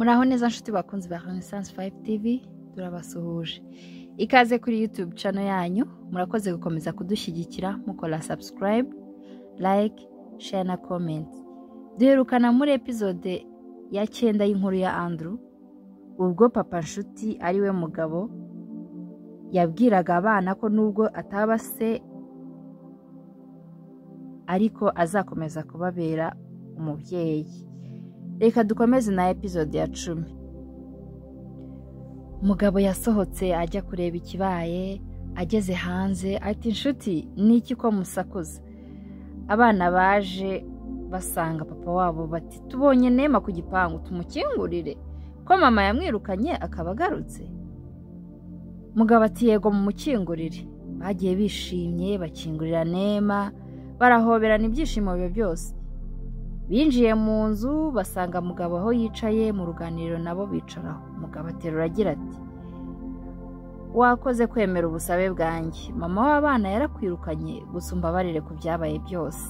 Muraho neza nshuti bakunzi ba Renaissance 5 TV turabasuhuje. Ikaze kuri YouTube channel yanyu. Murakoze gukomeza kudushyigikira mukora subscribe, like, share na comment. Duherukana muri episode ya 9 y'inkuru ya Andrew. Ubwo papa nshuti ari we mugabo yabwiraga abana ko nubwo ataba se ariko azakomeza kubabera umubyeyi. Reka dukomeze na episode ya 10. Mugabo yasohotse ajya kureba ikibaye, ageze hanze ati nshuti niki ko musakuza. Abana baje basanga papa wabo bati tubonye Nema ku gipangu tumukingurire ko mama yamwirukanye akabagarutse. Mugabo ati yego mu mukingurire. Bagiye bishimye bakingurira Nema, barahoberana ibyishimo byo byose. Binjiye mu nzu basanga mugabo aho yicaye mu ruganiriro nabo bicaraho. Mugabo aterura agira ati wakoze kwemera ubusabe bwanjye, mama w'abana yarakwirukanye gusumba barire ku byabaye byose.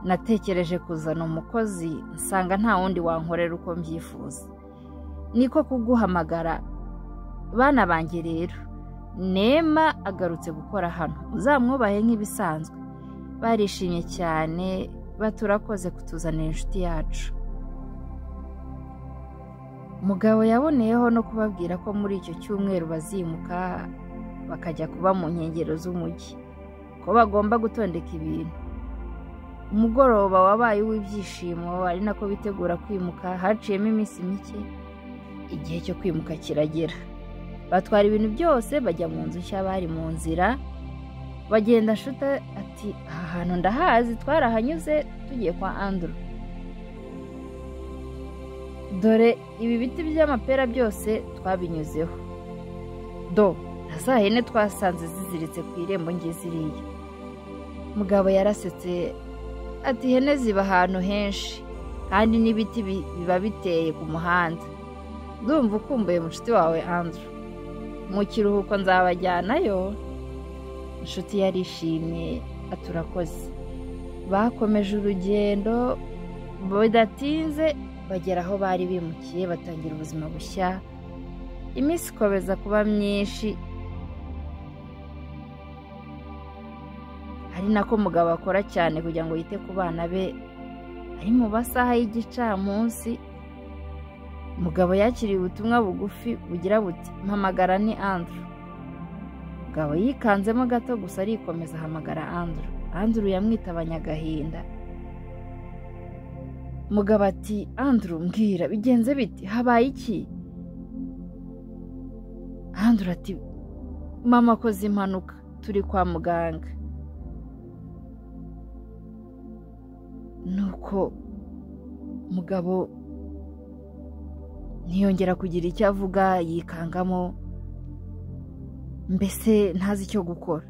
Natekereje kuzana umukozi nsanga nta wundi wankorera uko mbyifuza, niko kuguhamagara. Bana banjye rero Nema agarutse gukora hano, uzamwubahe nk'ibisanzwe. Barishimye cyane baturakoze kutuzanira inshuti yacu. Mugabo yaboneyeho no kubabwira ko muri icyo cyumweru bazimuka bakajya kuba mu nkengero z'umujyi, ko bagomba gutondeka ibintu. Umugoroba wabaye w'ibyishimo ari nako bitegura kwimuka. Haciyemo iminsi mike igihe cyo kwimuka kiragera. Batwara ibintu byose bajya mu nzu nshya. Bari mu nzira bagenda nshuti ati aha hantu ndahazi, twarahanyuze tugiye kwa Andrew. Dore ibi biti by'amapera byose twabinyuzeho. Na za hene twasanze ziziritse ku irembo ngiziriye. Mugabo yarasetse ati hene ziba ahantu henshi kandi n'ibiti biba biteye ku muhanda. Ndumva ukumbuye mushiti wawe Andrew, mu kiruhuko nzabajyanayo. Inshuti yarishimye aturakoze. Bakomeje urugendo bidatinze bagera aho bari bimukiye, batangira ubuzima bushya. Iminsi ikomeza kuba myinshi, ari nako mugabo akora cyane kugira ngo yite ku bana be. Ari mu masaha y'igicamunsi mugabo yakiriye ubutumwa bugufi bugira buti mpamagara ni Andrew. Mugabo yikanzemo gato gusa arikomeza ahamagara Andrew. Andrew yamwitabanye agahinda. Mugabo ati Andrew mbwira bigenze biti, habaye iki? Andrew ati mama akoze impanuka, turi kwa muganga. Nuko mugabo ntiyongera kugira icyo avuga, yikangamo mbese ntazi icyo gukora.